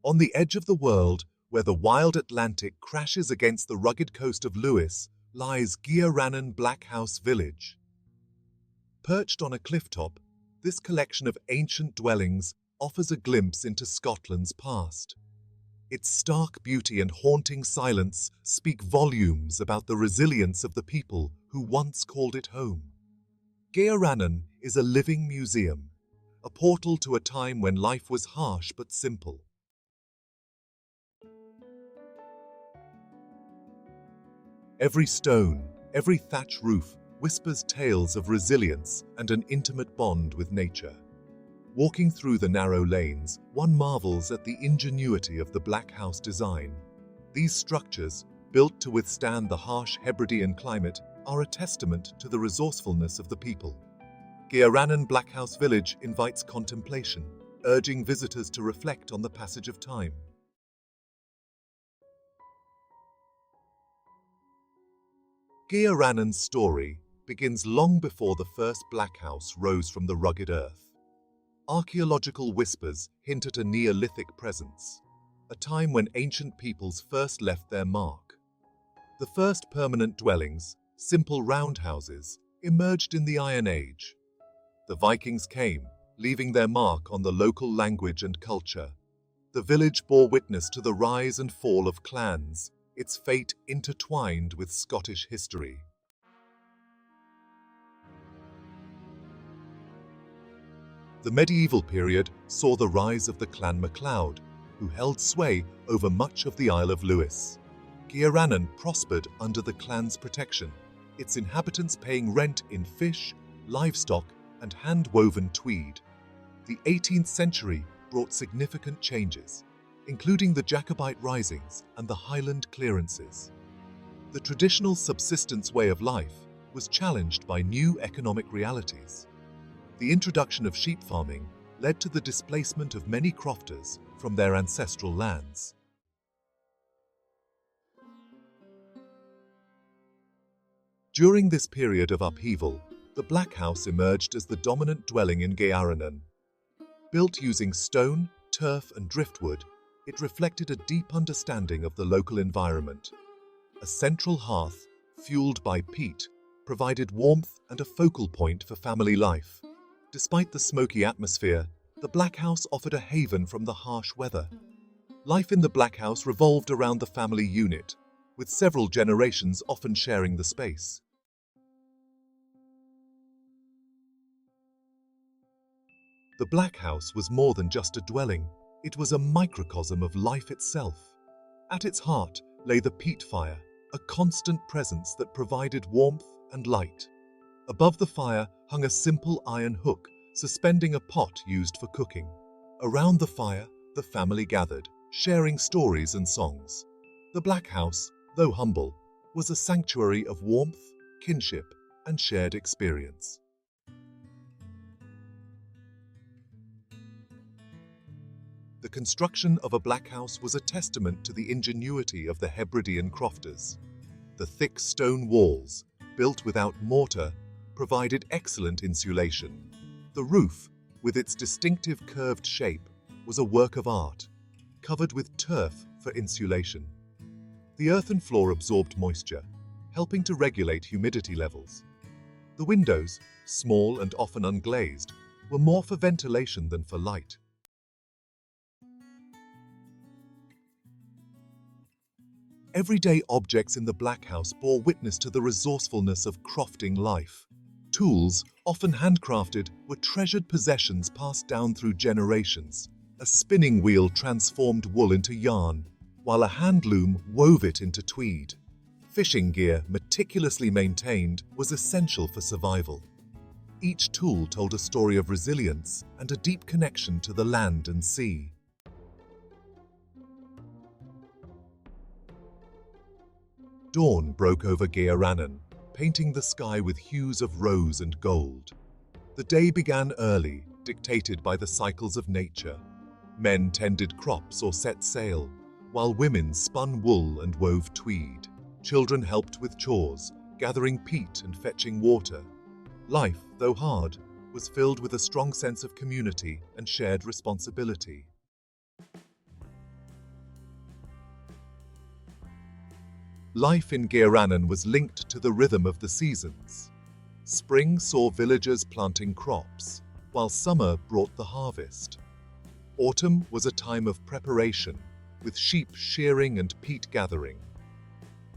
On the edge of the world, where the wild Atlantic crashes against the rugged coast of Lewis, lies Gearrannan Blackhouse Village. Perched on a clifftop, this collection of ancient dwellings offers a glimpse into Scotland's past. Its stark beauty and haunting silence speak volumes about the resilience of the people who once called it home. Gearrannan is a living museum, a portal to a time when life was harsh but simple. Every stone, every thatch roof whispers tales of resilience and an intimate bond with nature. Walking through the narrow lanes, one marvels at the ingenuity of the Blackhouse design. These structures, built to withstand the harsh Hebridean climate, are a testament to the resourcefulness of the people. Gearrannan Blackhouse Village invites contemplation, urging visitors to reflect on the passage of time. Gearrannan's story begins long before the first Blackhouse rose from the rugged earth. Archaeological whispers hint at a Neolithic presence, a time when ancient peoples first left their mark. The first permanent dwellings, simple roundhouses, emerged in the Iron Age. The Vikings came, leaving their mark on the local language and culture. The village bore witness to the rise and fall of clans, its fate intertwined with Scottish history. The medieval period saw the rise of the Clan MacLeod, who held sway over much of the Isle of Lewis. Gearrannan prospered under the clan's protection, its inhabitants paying rent in fish, livestock, and hand-woven tweed. The 18th century brought significant changes, including the Jacobite risings and the Highland clearances. The traditional subsistence way of life was challenged by new economic realities. The introduction of sheep farming led to the displacement of many crofters from their ancestral lands. During this period of upheaval, the Blackhouse emerged as the dominant dwelling in Gearrannan. Built using stone, turf, and driftwood, it reflected a deep understanding of the local environment. A central hearth, fueled by peat, provided warmth and a focal point for family life. Despite the smoky atmosphere, the Blackhouse offered a haven from the harsh weather. Life in the Blackhouse revolved around the family unit, with several generations often sharing the space. The Blackhouse was more than just a dwelling, it was a microcosm of life itself. At its heart lay the peat fire, a constant presence that provided warmth and light. Above the fire hung a simple iron hook, suspending a pot used for cooking. Around the fire, the family gathered, sharing stories and songs. The Blackhouse, though humble, was a sanctuary of warmth, kinship, and shared experience. The construction of a Blackhouse was a testament to the ingenuity of the Hebridean crofters. The thick stone walls, built without mortar, provided excellent insulation. The roof, with its distinctive curved shape, was a work of art, covered with turf for insulation. The earthen floor absorbed moisture, helping to regulate humidity levels. The windows, small and often unglazed, were more for ventilation than for light. Everyday objects in the Blackhouse bore witness to the resourcefulness of crofting life. Tools, often handcrafted, were treasured possessions passed down through generations. A spinning wheel transformed wool into yarn, while a hand loom wove it into tweed. Fishing gear, meticulously maintained, was essential for survival. Each tool told a story of resilience and a deep connection to the land and sea. Dawn broke over Gearrannan, painting the sky with hues of rose and gold. The day began early, dictated by the cycles of nature. Men tended crops or set sail, while women spun wool and wove tweed. Children helped with chores, gathering peat and fetching water. Life, though hard, was filled with a strong sense of community and shared responsibility. Life in Gearrannan was linked to the rhythm of the seasons. Spring saw villagers planting crops, while summer brought the harvest. Autumn was a time of preparation, with sheep shearing and peat gathering.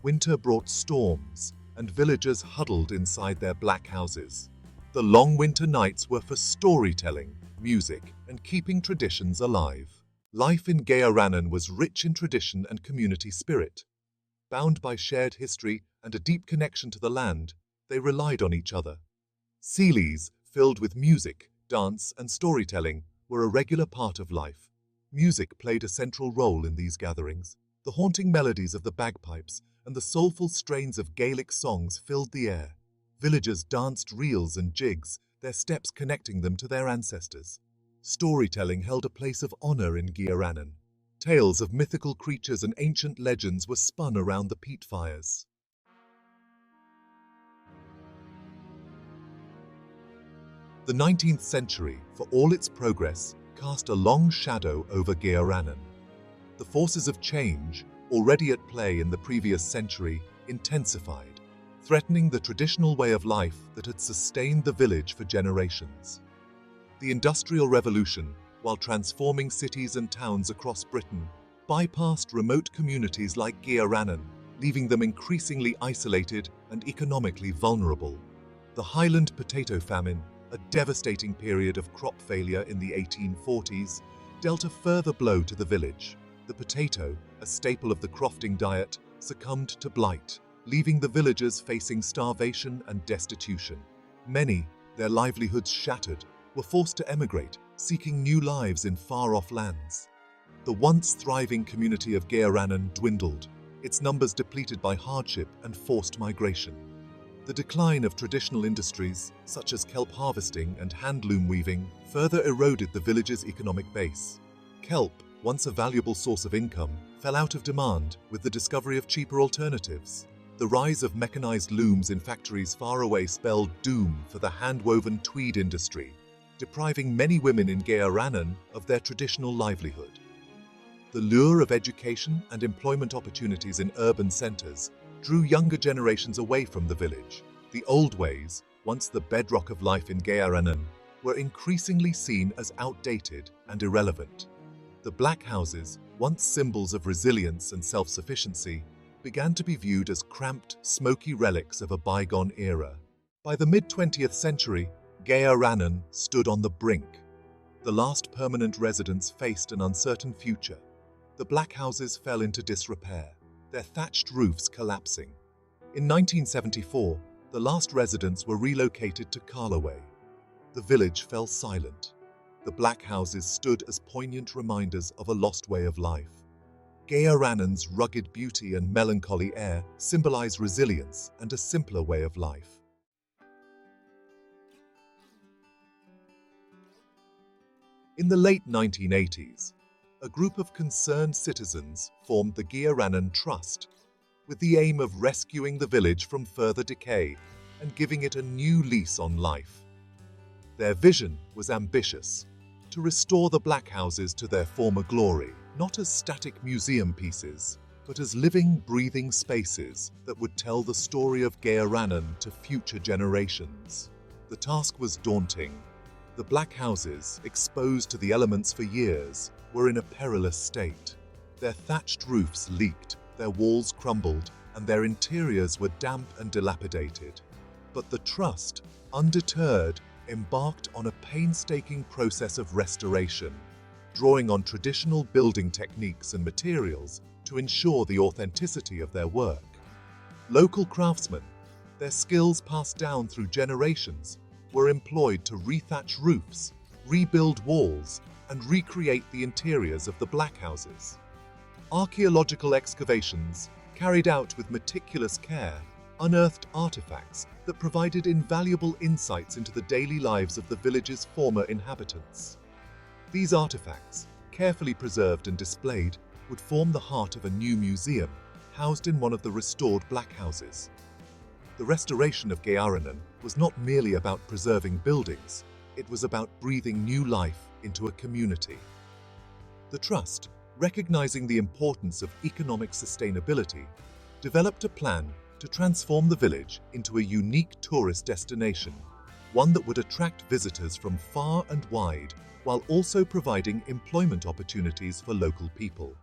Winter brought storms, and villagers huddled inside their blackhouses. The long winter nights were for storytelling, music, and keeping traditions alive. Life in Gearrannan was rich in tradition and community spirit. Bound by shared history and a deep connection to the land, they relied on each other. Seelies, filled with music, dance, and storytelling, were a regular part of life. Music played a central role in these gatherings. The haunting melodies of the bagpipes and the soulful strains of Gaelic songs filled the air. Villagers danced reels and jigs, their steps connecting them to their ancestors. Storytelling held a place of honor in Gearrannan. Tales of mythical creatures and ancient legends were spun around the peat fires. The 19th century, for all its progress, cast a long shadow over Gearrannan. The forces of change, already at play in the previous century, intensified, threatening the traditional way of life that had sustained the village for generations. The Industrial Revolution, while transforming cities and towns across Britain, bypassed remote communities like Gearrannan, leaving them increasingly isolated and economically vulnerable. The Highland potato famine, a devastating period of crop failure in the 1840s, dealt a further blow to the village. The potato, a staple of the crofting diet, succumbed to blight, leaving the villagers facing starvation and destitution. Many, their livelihoods shattered, were forced to emigrate, seeking new lives in far-off lands. The once thriving community of Gearrannan dwindled, its numbers depleted by hardship and forced migration. The decline of traditional industries, such as kelp harvesting and handloom weaving, further eroded the village's economic base. Kelp, once a valuable source of income, fell out of demand with the discovery of cheaper alternatives. The rise of mechanized looms in factories far away spelled doom for the hand-woven tweed industry, depriving many women in Gearrannan of their traditional livelihood. The lure of education and employment opportunities in urban centers drew younger generations away from the village. The old ways, once the bedrock of life in Gearrannan, were increasingly seen as outdated and irrelevant. The Blackhouses, once symbols of resilience and self-sufficiency, began to be viewed as cramped, smoky relics of a bygone era. By the mid-20th century, Gearrannan stood on the brink. The last permanent residents faced an uncertain future. The Blackhouses fell into disrepair, their thatched roofs collapsing. In 1974, the last residents were relocated to Carloway. The village fell silent. The Blackhouses stood as poignant reminders of a lost way of life. Gearrannan's rugged beauty and melancholy air symbolize resilience and a simpler way of life. In the late 1980s, a group of concerned citizens formed the Gearrannan Trust, with the aim of rescuing the village from further decay and giving it a new lease on life. Their vision was ambitious: to restore the Blackhouses to their former glory, not as static museum pieces, but as living, breathing spaces that would tell the story of Gearrannan to future generations. The task was daunting. The Blackhouses, exposed to the elements for years, were in a perilous state. Their thatched roofs leaked, their walls crumbled, and their interiors were damp and dilapidated. But the Trust, undeterred, embarked on a painstaking process of restoration, drawing on traditional building techniques and materials to ensure the authenticity of their work. Local craftsmen, their skills passed down through generations, were employed to rethatch roofs, rebuild walls, and recreate the interiors of the Blackhouses. Archaeological excavations, carried out with meticulous care, unearthed artifacts that provided invaluable insights into the daily lives of the village's former inhabitants. These artifacts, carefully preserved and displayed, would form the heart of a new museum, housed in one of the restored Blackhouses. The restoration of Gearrannan was not merely about preserving buildings, it was about breathing new life into a community. The Trust, recognizing the importance of economic sustainability, developed a plan to transform the village into a unique tourist destination, one that would attract visitors from far and wide while also providing employment opportunities for local people.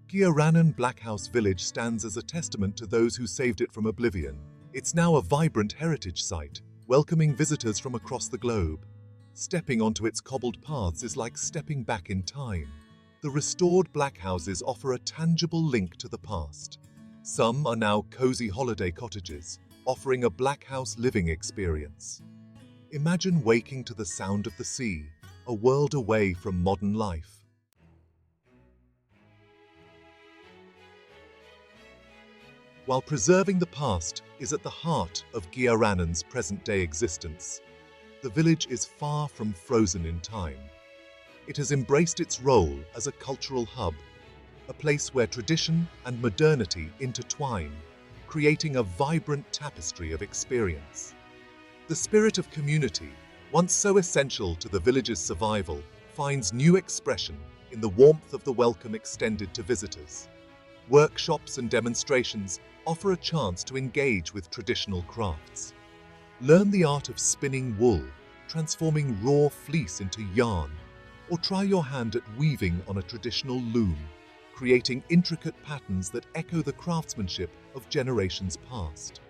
Gearrannan Blackhouse Village stands as a testament to those who saved it from oblivion. It's now a vibrant heritage site, welcoming visitors from across the globe. Stepping onto its cobbled paths is like stepping back in time. The restored Blackhouses offer a tangible link to the past. Some are now cozy holiday cottages, offering a Blackhouse living experience. Imagine waking to the sound of the sea, a world away from modern life. While preserving the past is at the heart of Gearrannan's present-day existence, the village is far from frozen in time. It has embraced its role as a cultural hub, a place where tradition and modernity intertwine, creating a vibrant tapestry of experience. The spirit of community, once so essential to the village's survival, finds new expression in the warmth of the welcome extended to visitors. Workshops and demonstrations offer a chance to engage with traditional crafts. Learn the art of spinning wool, transforming raw fleece into yarn, or try your hand at weaving on a traditional loom, creating intricate patterns that echo the craftsmanship of generations past.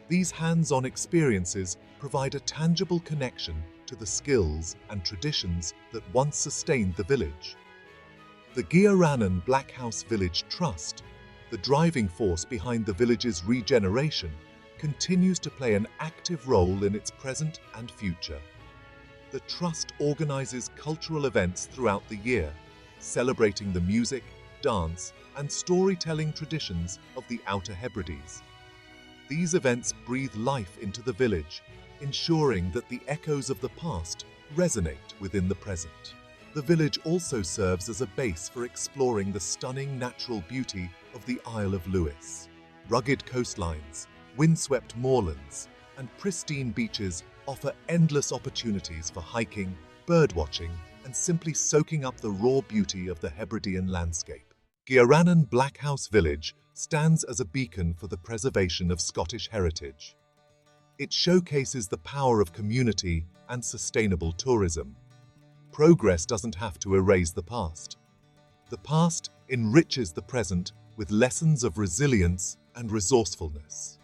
These hands-on experiences provide a tangible connection to the skills and traditions that once sustained the village. The Gearrannan Blackhouse Village Trust, the driving force behind the village's regeneration, continues to play an active role in its present and future. The Trust organizes cultural events throughout the year, celebrating the music, dance, and storytelling traditions of the Outer Hebrides. These events breathe life into the village, ensuring that the echoes of the past resonate within the present. The village also serves as a base for exploring the stunning natural beauty of the Isle of Lewis. Rugged coastlines, windswept moorlands, and pristine beaches offer endless opportunities for hiking, birdwatching, and simply soaking up the raw beauty of the Hebridean landscape. Gearrannan Blackhouse Village stands as a beacon for the preservation of Scottish heritage. It showcases the power of community and sustainable tourism. Progress doesn't have to erase the past. The past enriches the present with lessons of resilience and resourcefulness.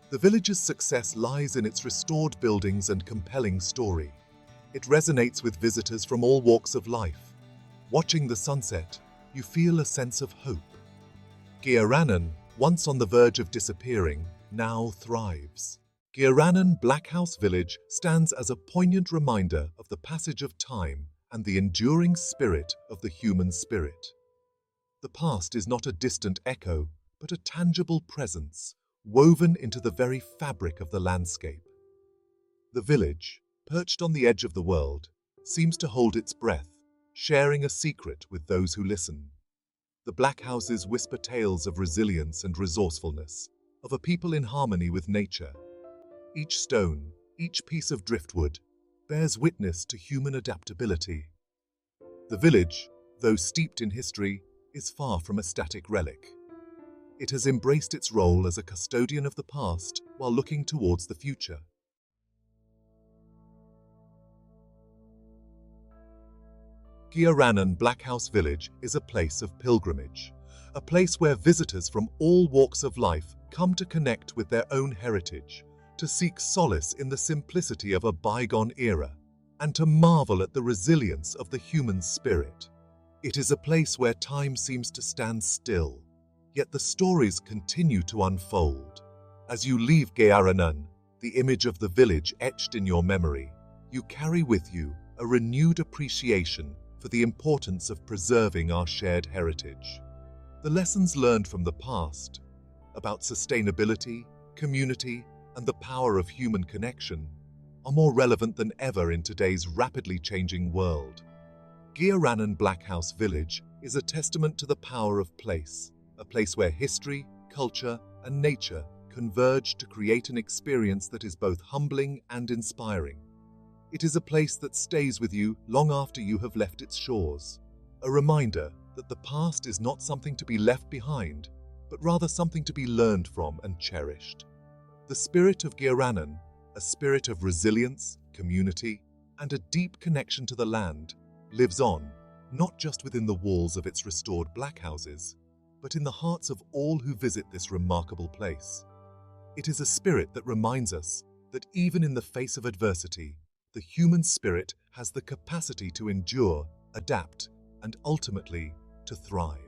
The village's success lies in its restored buildings and compelling story. It resonates with visitors from all walks of life. Watching the sunset, you feel a sense of hope. Gearrannan, once on the verge of disappearing, now thrives. Gearrannan Blackhouse Village stands as a poignant reminder of the passage of time and the enduring spirit of the human spirit. The past is not a distant echo, but a tangible presence, woven into the very fabric of the landscape. The village, perched on the edge of the world, seems to hold its breath, sharing a secret with those who listen. The Blackhouses whisper tales of resilience and resourcefulness, of a people in harmony with nature. Each stone, each piece of driftwood, bears witness to human adaptability. The village, though steeped in history, is far from a static relic. It has embraced its role as a custodian of the past while looking towards the future. Gearrannan Blackhouse Village is a place of pilgrimage, a place where visitors from all walks of life come to connect with their own heritage, to seek solace in the simplicity of a bygone era, and to marvel at the resilience of the human spirit. It is a place where time seems to stand still, yet the stories continue to unfold. As you leave Gearrannan, the image of the village etched in your memory, you carry with you a renewed appreciation for the importance of preserving our shared heritage. The lessons learned from the past about sustainability, community, and the power of human connection are more relevant than ever in today's rapidly changing world. Gearrannan Blackhouse Village is a testament to the power of place, a place where history, culture, and nature converge to create an experience that is both humbling and inspiring. It is a place that stays with you long after you have left its shores, a reminder that the past is not something to be left behind, but rather something to be learned from and cherished. The spirit of Gearrannan, a spirit of resilience, community, and a deep connection to the land, lives on, not just within the walls of its restored Blackhouses, but in the hearts of all who visit this remarkable place. It is a spirit that reminds us that even in the face of adversity, the human spirit has the capacity to endure, adapt, and ultimately to thrive.